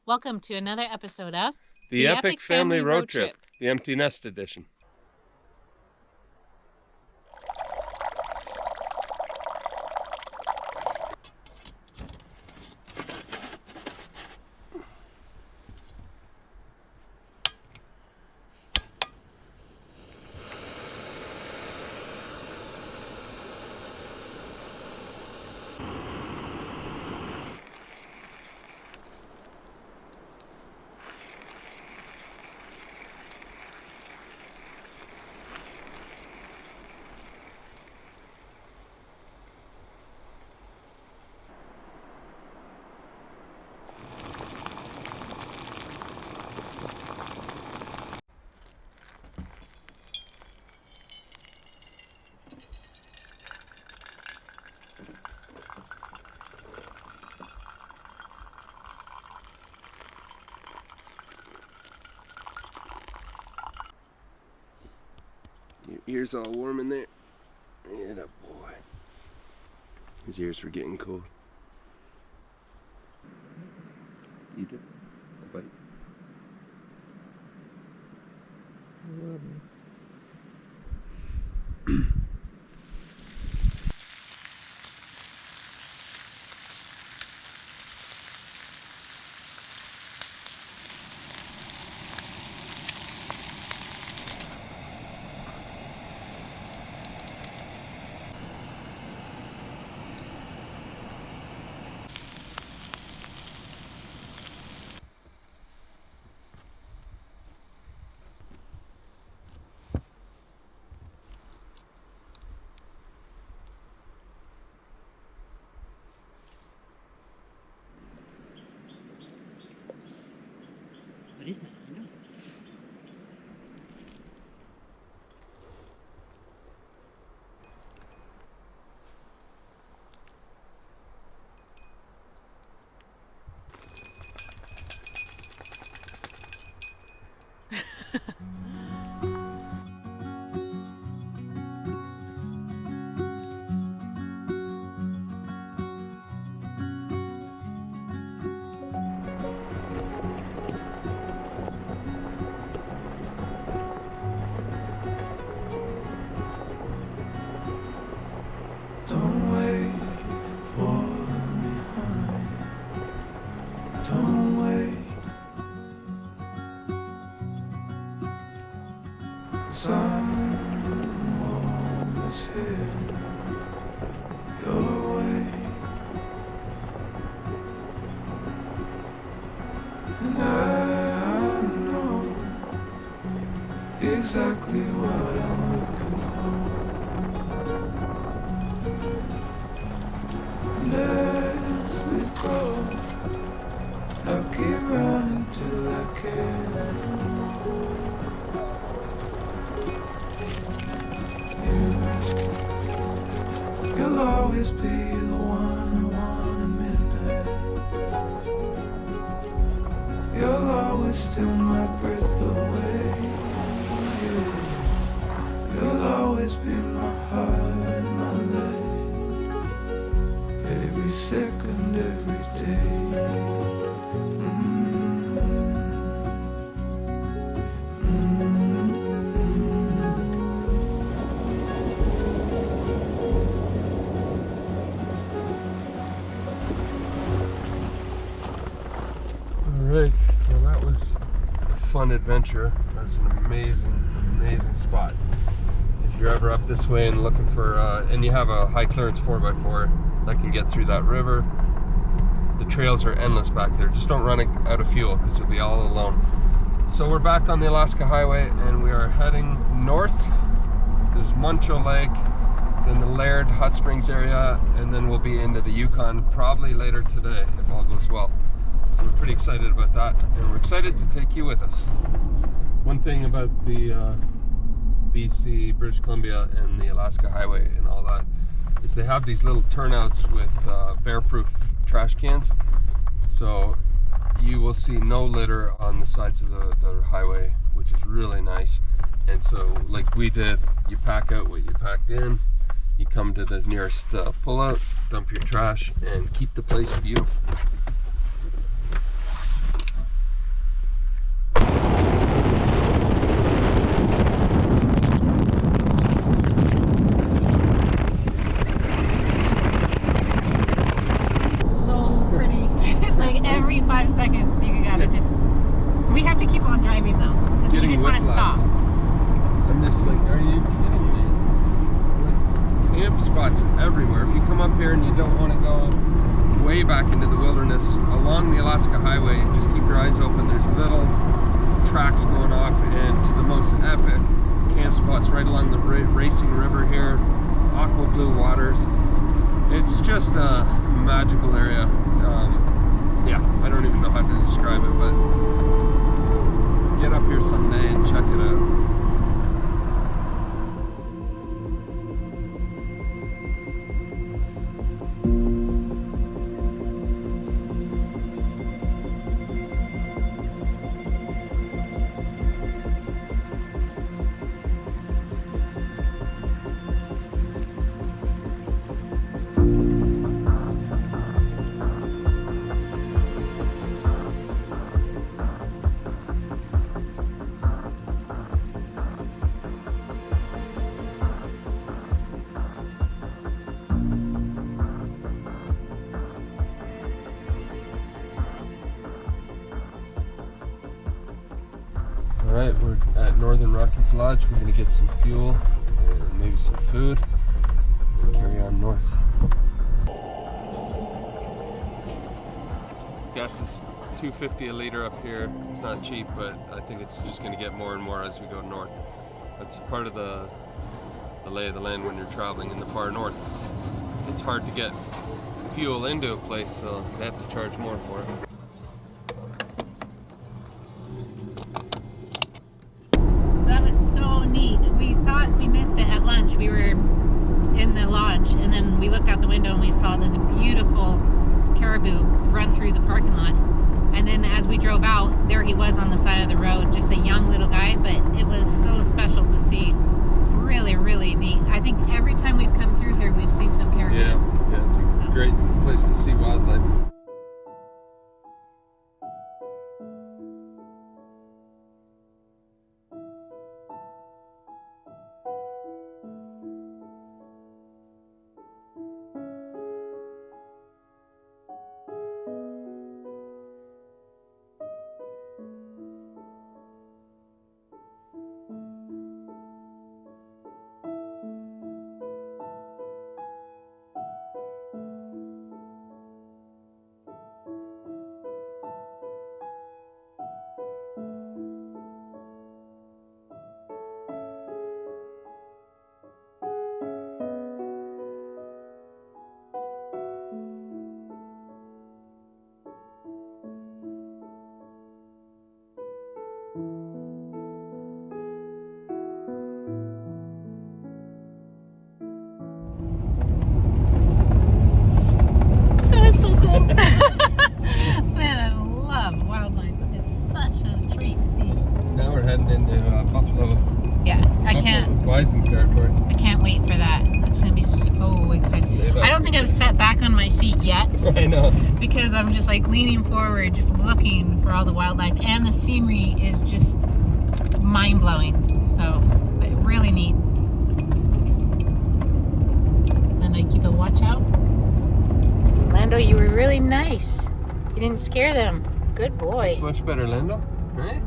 Welcome to another episode of The Epic Family Road Trip, the Empty Nest Edition. Your ears all warm in there. Yeah, that boy. His ears were getting cold. Eat it. A bite. What is that? I know. Don't wait for me, honey. Don't wait. 'Cause I'm always heading your way. And I know exactly what I'm looking for. As we go, I'll keep running till I can. You'll always be the one I want at midnight. You'll always steal my breath away. You'll always be my heart, my life. Every second, every day. Alright, well that was a fun adventure. That's an amazing spot. If you're ever up this way and looking for, and you have a high clearance 4x4 that can get through that river, the trails are endless back there. Just don't run out of fuel because you'll be all alone. So we're back on the Alaska Highway and we are heading north. There's Muncho Lake, then the Laird Hot Springs area, and then we'll be into the Yukon probably later today if all goes well. So we're pretty excited about that, and we're excited to take you with us. One thing about the BC, British Columbia, and the Alaska Highway and all that is they have these little turnouts with bear-proof trash cans. So you will see no litter on the sides of the highway, which is really nice. And so, like we did, you pack out what you packed in, you come to the nearest pullout, dump your trash, and keep the place beautiful. 5 seconds, you gotta just. We have to keep on driving though, because you just want to stop. I'm just like, are you kidding me? Like, camp spots everywhere. If you come up here and you don't want to go way back into the wilderness, along the Alaska Highway, just keep your eyes open. There's little tracks going off into the most epic camp spots right along the racing river here, aqua blue waters. It's just a magical area. Yeah, I don't even know how to describe it, but get up here someday and check it out. Alright, we're at Northern Rockies Lodge. We're going to get some fuel and maybe some food and carry on north. Gas is $2.50 a liter up here. It's not cheap, but I think it's just going to get more and more as we go north. That's part of the lay of the land when you're traveling in the far north. It's hard to get fuel into a place, so they have to charge more for it. We thought we missed it at lunch. We were in the lodge and then we looked out the window and we saw this beautiful caribou run through the parking lot. And then as we drove out, there he was on the side of the road, just a young little guy, but it was so special to see. Really, really neat. I think every time we've come through here, we've seen some caribou. Yeah, it's a great place to see wildlife. Man, I love wildlife. It's such a treat to see. Now we're heading into buffalo. Yeah, Bison territory. I can't wait for that. It's gonna be so exciting. I don't think I've sat back on my seat yet. I know. Because I'm just like leaning forward, just looking for all the wildlife, and the scenery is just mind blowing. So, but really neat. And I keep a watch out. Lando, you were really nice. You didn't scare them. Good boy. It's much better, Lando, right?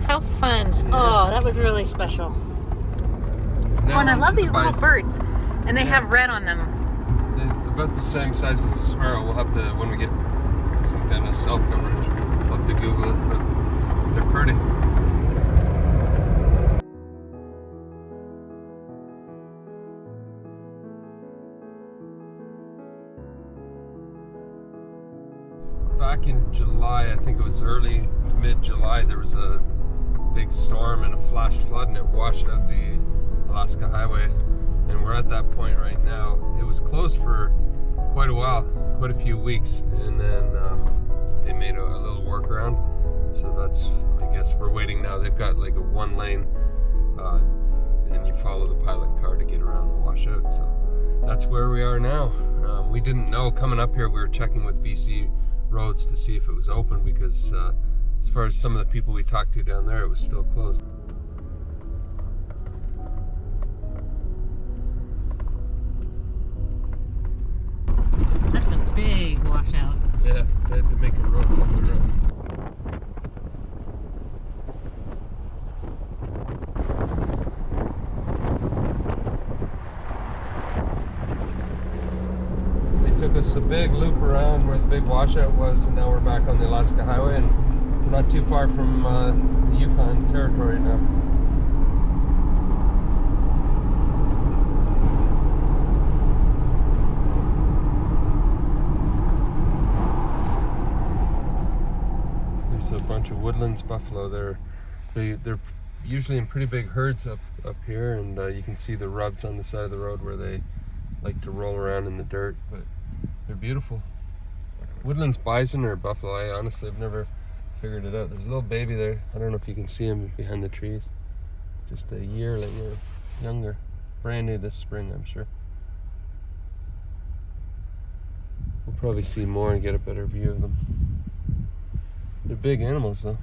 How fun. Yeah. Oh, that was really special. Now and I love these little birds. And they have red on them. They're about the same size as a sparrow. We'll have to, when we get some kind of cell coverage, we'll have to Google it, but they're pretty. Back in July, I think it was early, mid-July, there was a big storm and a flash flood and it washed out the Alaska Highway. And we're at that point right now. It was closed for quite a while, quite a few weeks, and then they made a little workaround. So that's, I guess, we're waiting now. They've got like a one lane and you follow the pilot car to get around the washout. So that's where we are now. We didn't know coming up here. We were checking with BC Roads to see if it was open because as far as some of the people we talked to down there, it was still closed. That's a big washout. Yeah, they had to make a road a couple us a big loop around where the big washout was, and now we're back on the Alaska Highway, and we're not too far from the Yukon territory now. There's a bunch of woodlands buffalo. They're usually in pretty big herds up here, and you can see the rubs on the side of the road where they like to roll around in the dirt, but they're beautiful. Woodlands bison or buffalo, I honestly have never figured it out. There's a little baby there. I don't know if you can see him behind the trees. Just a year younger. Brand new this spring, I'm sure. We'll probably see more and get a better view of them. They're big animals though.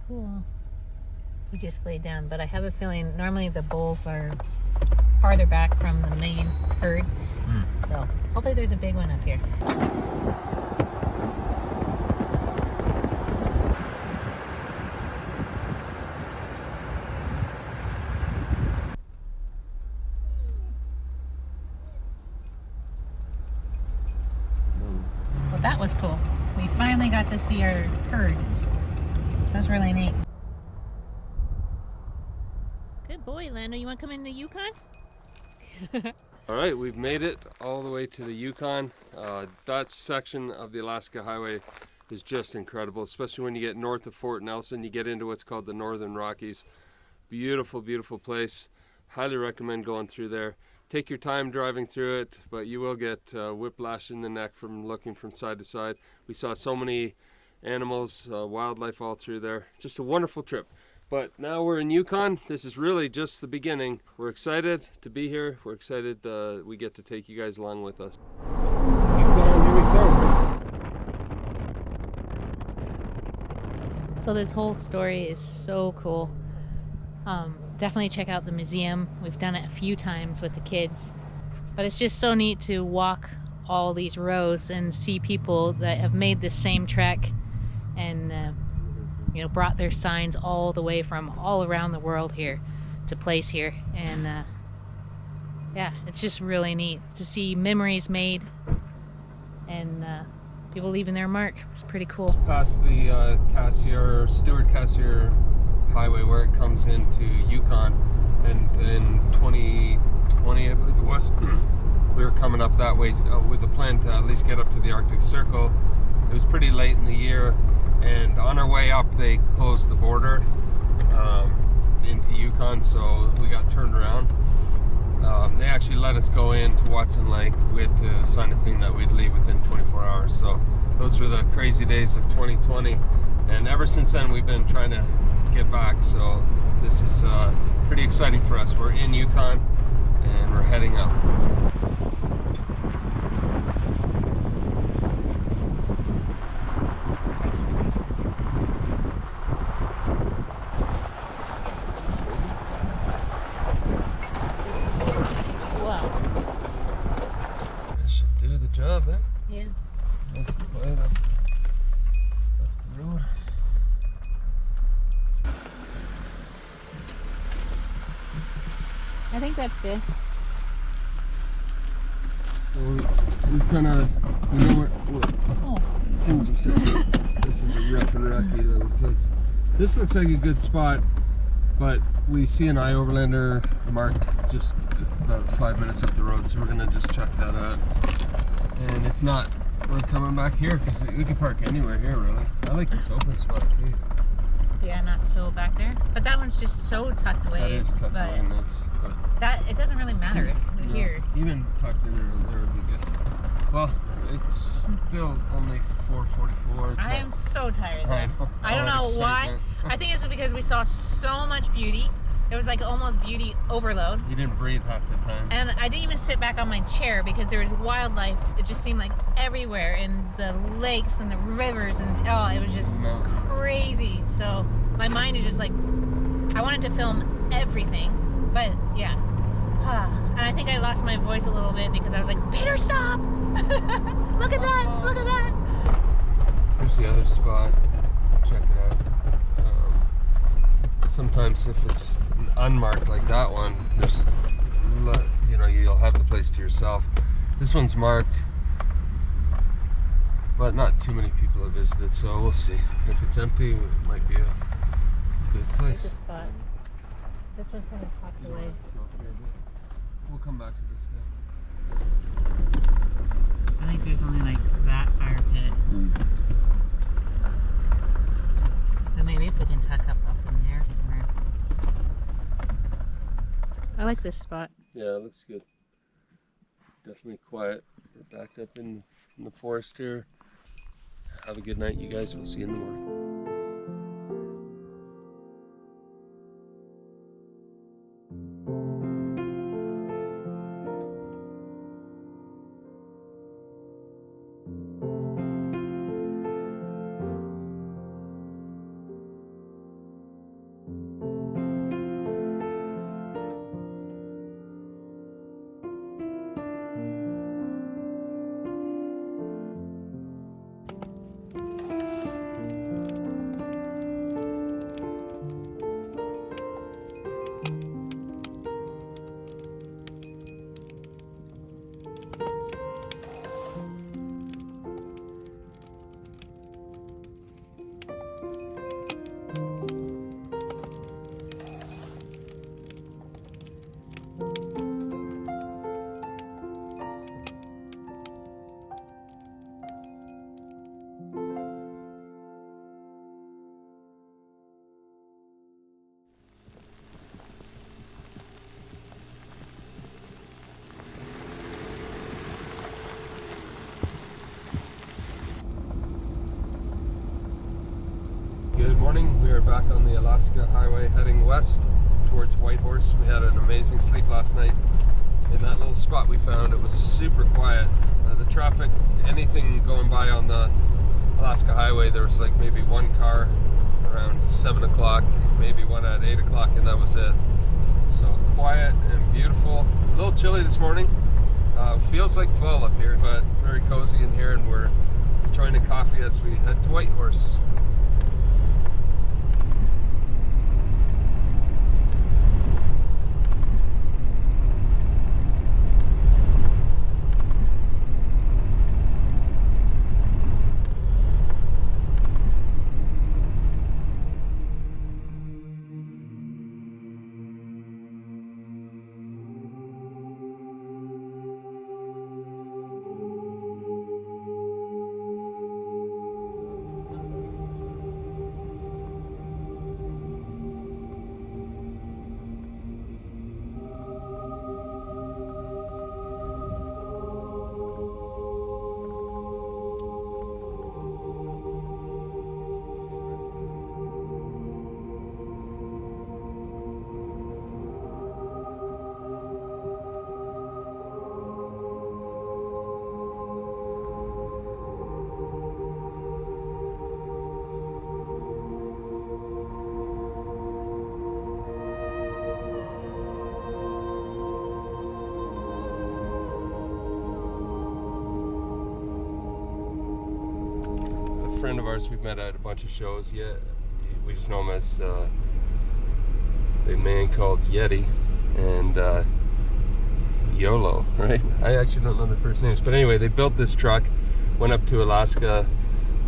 Cool. We just laid down, but I have a feeling normally the bulls are farther back from the main herd. So hopefully there's a big one up here. Well, that was cool. We finally got to see our herd. That's really neat. Good boy, Lando. You want to come in the Yukon? All right, we've made it all the way to the Yukon. That section of the Alaska Highway is just incredible, especially when you get north of Fort Nelson. You get into what's called the Northern Rockies. Beautiful, beautiful place. Highly recommend going through there. Take your time driving through it, but you will get whiplash in the neck from looking from side to side. We saw so many animals, wildlife all through there. Just a wonderful trip. But now we're in Yukon. This is really just the beginning. We're excited to be here. We're excited we get to take you guys along with us. Yukon, here we come. So this whole story is so cool. Definitely check out the museum. We've done it a few times with the kids. But it's just so neat to walk all these rows and see people that have made the same trek and brought their signs all the way from all around the world here to place here. And yeah, it's just really neat to see memories made and people leaving their mark. It's pretty cool. Past the Stewart-Cassiar Highway where it comes into Yukon, and in 2020 I believe it was, we were coming up that way with a plan to at least get up to the Arctic Circle. It was pretty late in the year, and on our way up they closed the border into Yukon, so we got turned around. They actually let us go into Watson Lake. We had to sign a thing that we'd leave within 24 hours. So those were the crazy days of 2020, and ever since then we've been trying to get back. So this is pretty exciting for us. We're in Yukon and we're heading up. Yeah. I think that's good. So we know where things are sitting. This is a rough and rocky little place. This looks like a good spot, but we see an I-Overlander marked just about 5 minutes up the road, so we're gonna just check that out. And if not, we're coming back here because we can park anywhere here, really. I like this open spot too. Yeah, not so back there. But that one's just so tucked away. That is tucked away nice. But it doesn't really matter here. Even tucked in there would be good. Well, it's still only 4:44. I am so tired though. I know. I don't know why. I think it's because we saw so much beauty It was like almost beauty overload. You didn't breathe half the time. And I didn't even sit back on my chair because there was wildlife. It just seemed like everywhere, in the lakes and the rivers, and oh, it was just crazy. So my mind is just like, I wanted to film everything, but yeah. And I think I lost my voice a little bit because I was like, Peter, stop! Look at that! Look at that! Here's the other spot. Check it out. Sometimes if it's unmarked like that one, there's, you know, you'll have the place to yourself. This one's marked, but not too many people have visited, so we'll see. If it's empty, it might be a good place. Here's a spot. This one's kind of tucked away. We'll come back to this guy. I think there's only like that fire pit. But maybe if we can tuck up in there somewhere. I like this spot. Yeah, it looks good. Definitely quiet. We're backed up in the forest here. Have a good night, you guys. We'll see you in the morning. Good morning. We are back on the Alaska Highway heading west towards Whitehorse. We had an amazing sleep last night in that little spot we found. It was super quiet. The traffic, anything going by on the Alaska Highway, there was like maybe one car around 7 o'clock, maybe one at 8 o'clock, and that was it. So quiet and beautiful. A little chilly this morning. Feels like fall up here, but very cozy in here, and we're enjoying a coffee as we head to Whitehorse. Friend of ours we've met at a bunch of shows. Yeah, we just know him as the man called Yeti and YOLO, right? I actually don't know their first names, but anyway, they built this truck, went up to Alaska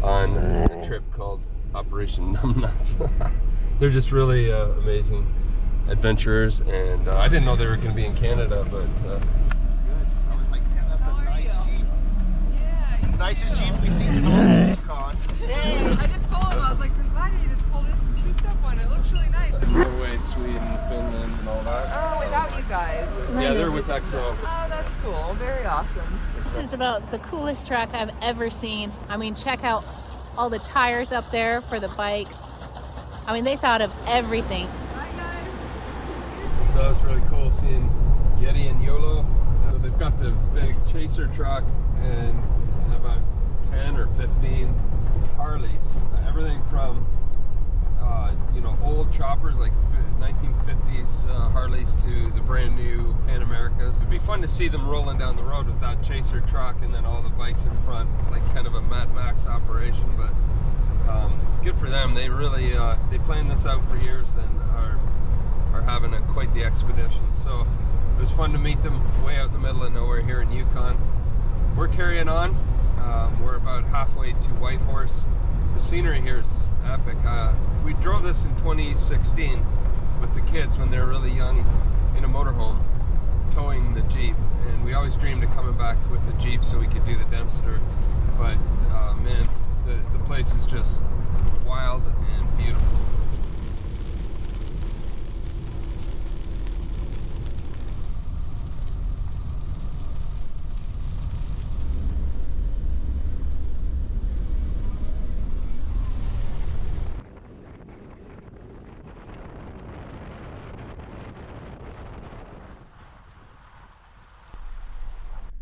on a trip called Operation Numbnuts. They're just really amazing adventurers, and I didn't know they were going to be in Canada, but Good. I was like, man, that's a nice Jeep. Yeah, Nicest Jeep we've seen in all of Yukon. I just told him, I was like, I'm glad you just pulled in some souped up one. It looks really nice. Norway, Sweden, Finland, and all that. Oh, without you guys. Yeah, they're with EXO. Oh, that's cool. Very awesome. This is about the coolest track I've ever seen. I mean, check out all the tires up there for the bikes. I mean, they thought of everything. Hi, guys. cool seeing Yeti and YOLO. So they've got the big chaser truck and about 10 or 15 Harleys. Everything from you know, old choppers like 1950s Harleys to the brand new Pan Americas. It'd be fun to see them rolling down the road with that chaser truck and then all the bikes in front, like kind of a Mad Max operation. But good for them. They really they planned this out for years and are having quite the expedition. So it was fun to meet them way out in the middle of nowhere here in Yukon. We're carrying on. We're about halfway to Whitehorse. The scenery here is epic. We drove this in 2016 with the kids when they were really young in a motorhome, towing the Jeep, and we always dreamed of coming back with the Jeep so we could do the Dempster. But man, the place is just wild and beautiful.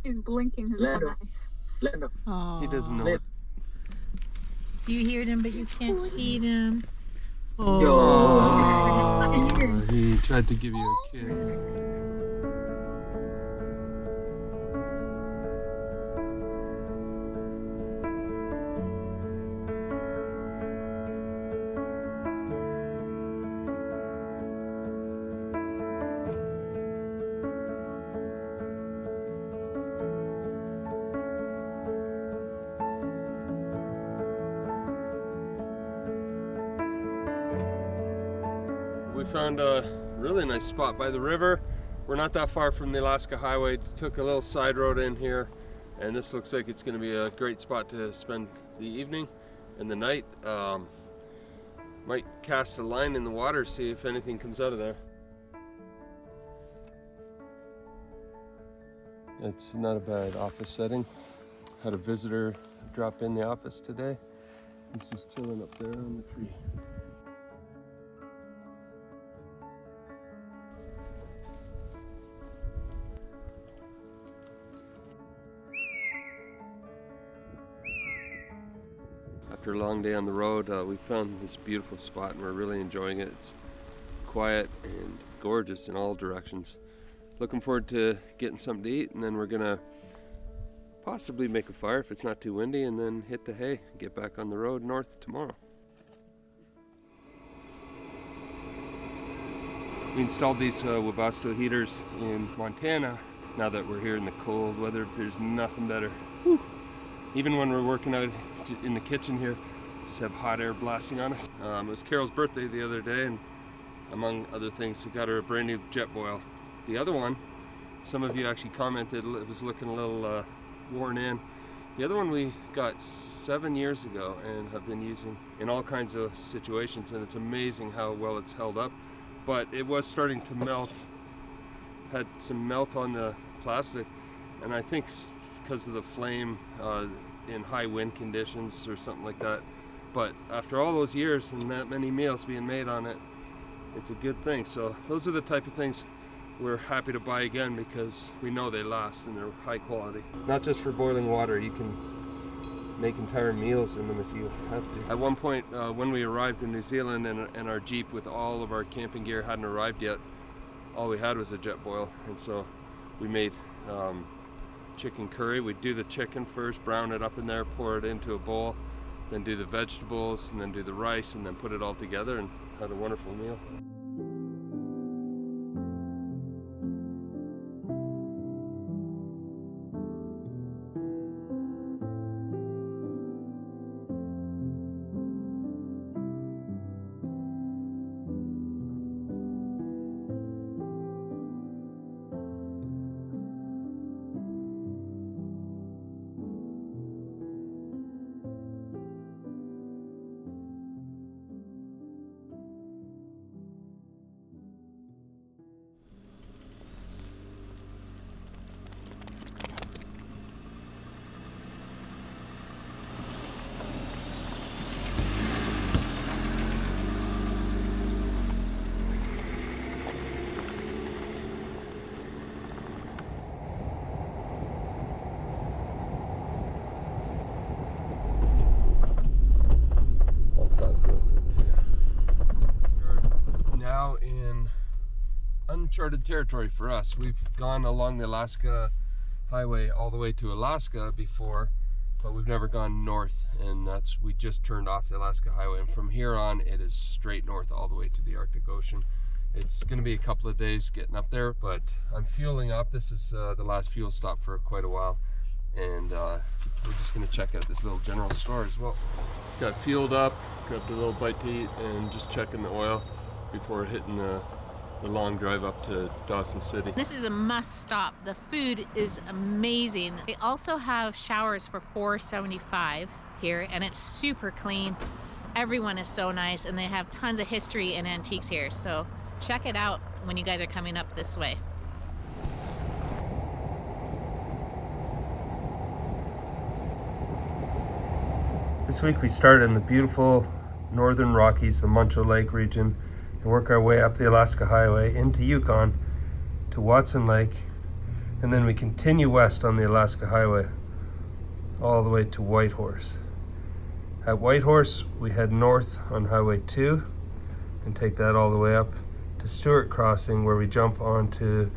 He's blinking his eyes. Oh. He doesn't know it. Do you hear them, but you can't see them? Oh, he tried to give you a kiss. We found a really nice spot by the river. We're not that far from the Alaska Highway. Took a little side road in here, and this looks like it's going to be a great spot to spend the evening and the night. Might cast a line in the water, see if anything comes out of there. It's not a bad office setting. Had a visitor drop in the office today. He's just chilling up there on the tree. After a long day on the road, we found this beautiful spot and we're really enjoying it. It's quiet and gorgeous in all directions. Looking forward to getting something to eat, and then we're gonna possibly make a fire if it's not too windy, and then hit the hay and get back on the road north tomorrow. We installed these Webasto heaters in Montana. Now that we're here in the cold weather, there's nothing better. Whew. Even when we're working out in the kitchen here, just have hot air blasting on us. It was Carol's birthday the other day, and among other things, we got her a brand new jet boil. The other one, some of you actually commented it was looking a little worn in. The other one we got 7 years ago and have been using in all kinds of situations, and it's amazing how well it's held up. But it was starting to melt, had some melt on the plastic, and I think because of the flame in high wind conditions or something like that. But after all those years and that many meals being made on it, it's a good thing. So those are the type of things we're happy to buy again, because we know they last and they're high quality. Not just for boiling water, you can make entire meals in them if you have to. At one point when we arrived in New Zealand and our Jeep with all of our camping gear hadn't arrived yet, all we had was a jet boil, and so we made chicken curry. We'd do the chicken first, brown it up in there, pour it into a bowl, then do the vegetables, and then do the rice, and then put it all together, and had a wonderful meal. uncharted territory for us. We've gone along the Alaska Highway all the way to Alaska before, but we've never gone north, and we just turned off the Alaska Highway, and from here on it is straight north all the way to the Arctic Ocean. It's going to be a couple of days getting up there, but I'm fueling up. This is the last fuel stop for quite a while, and we're just going to check out this little general store as well. Got fueled up, grabbed a little bite to eat, and just checking the oil before hitting the long drive up to Dawson City. This is a must stop. The food is amazing. They also have showers for $4.75 here, and it's super clean. Everyone is so nice, and they have tons of history and antiques here. So check it out when you guys are coming up this way. This week we started in the beautiful northern Rockies, the Muncho Lake region, and work our way up the Alaska Highway into Yukon to Watson Lake, and then we continue west on the Alaska Highway all the way to Whitehorse. At Whitehorse we head north on Highway 2 and take that all the way up to Stewart Crossing, where we jump onto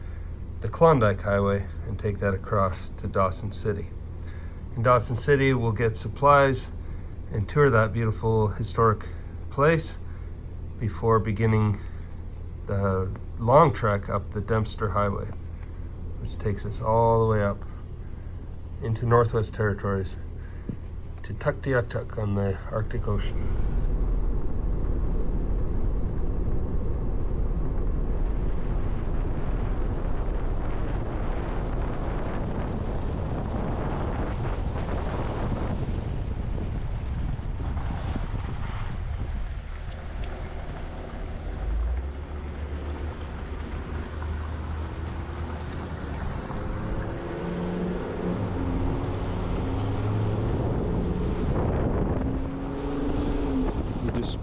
the Klondike Highway and take that across to Dawson City. In Dawson City we'll get supplies and tour that beautiful historic place before beginning the long trek up the Dempster Highway, which takes us all the way up into Northwest Territories to Tuktoyaktuk on the Arctic Ocean.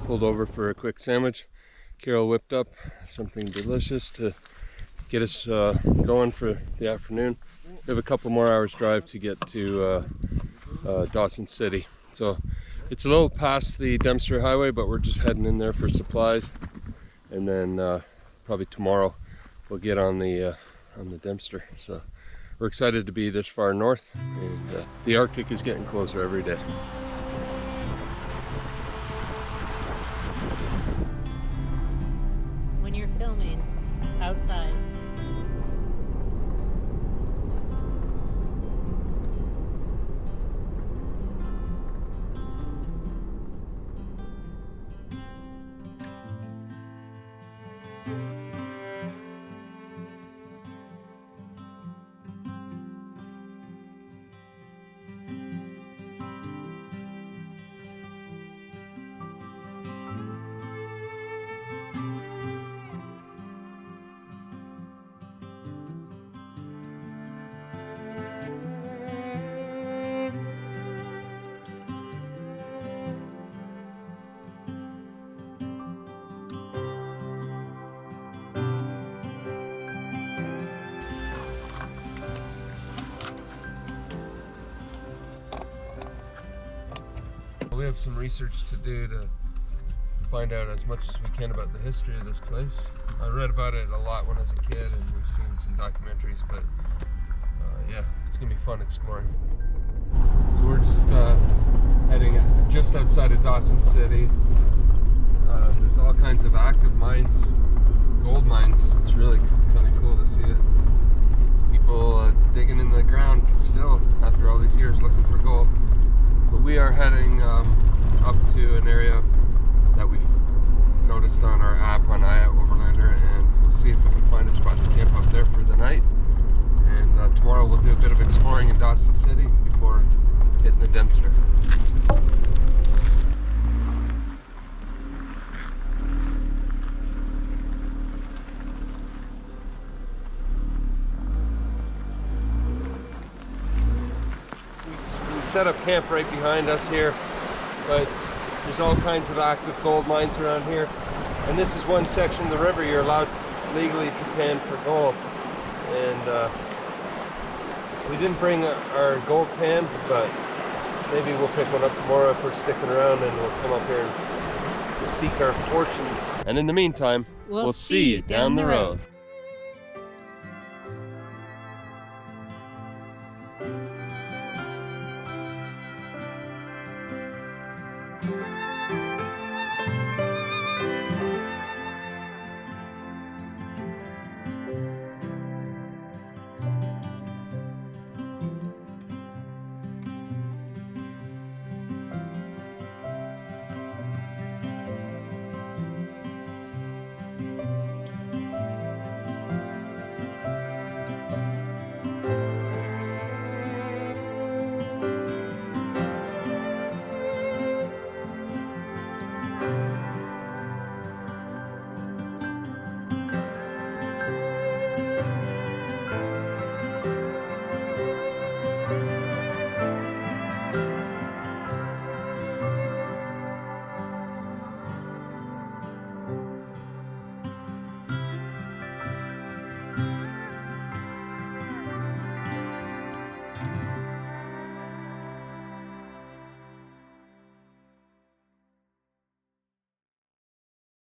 Pulled over for a quick sandwich. Carol whipped up something delicious to get us going for the afternoon. We have a couple more hours drive to get to Dawson City. So it's a little past the Dempster Highway, but we're just heading in there for supplies, and then probably tomorrow we'll get on the Dempster. So we're excited to be this far north, and the Arctic is getting closer every day. When you're filming outside. We have some research to do to find out as much as we can about the history of this place. I read about it a lot when I was a kid, and we've seen some documentaries, but yeah, it's gonna be fun exploring. So we're just heading just outside of Dawson City. There's all kinds of active mines, gold mines. It's really kind of cool to see it. People digging in the ground still after all these years looking for gold. But we are heading up to an area that we've noticed on our app on Overlander, and we'll see if we can find a spot to camp up there for the night. And tomorrow we'll do a bit of exploring in Dawson City before hitting the Dempster. Set up camp right behind us here, but there's all kinds of active gold mines around here, and this is one section of the river you're allowed legally to pan for gold. And we didn't bring our gold pan, but maybe we'll pick one up tomorrow if we're sticking around, and we'll come up here and seek our fortunes. And in the meantime, we'll see you down the road.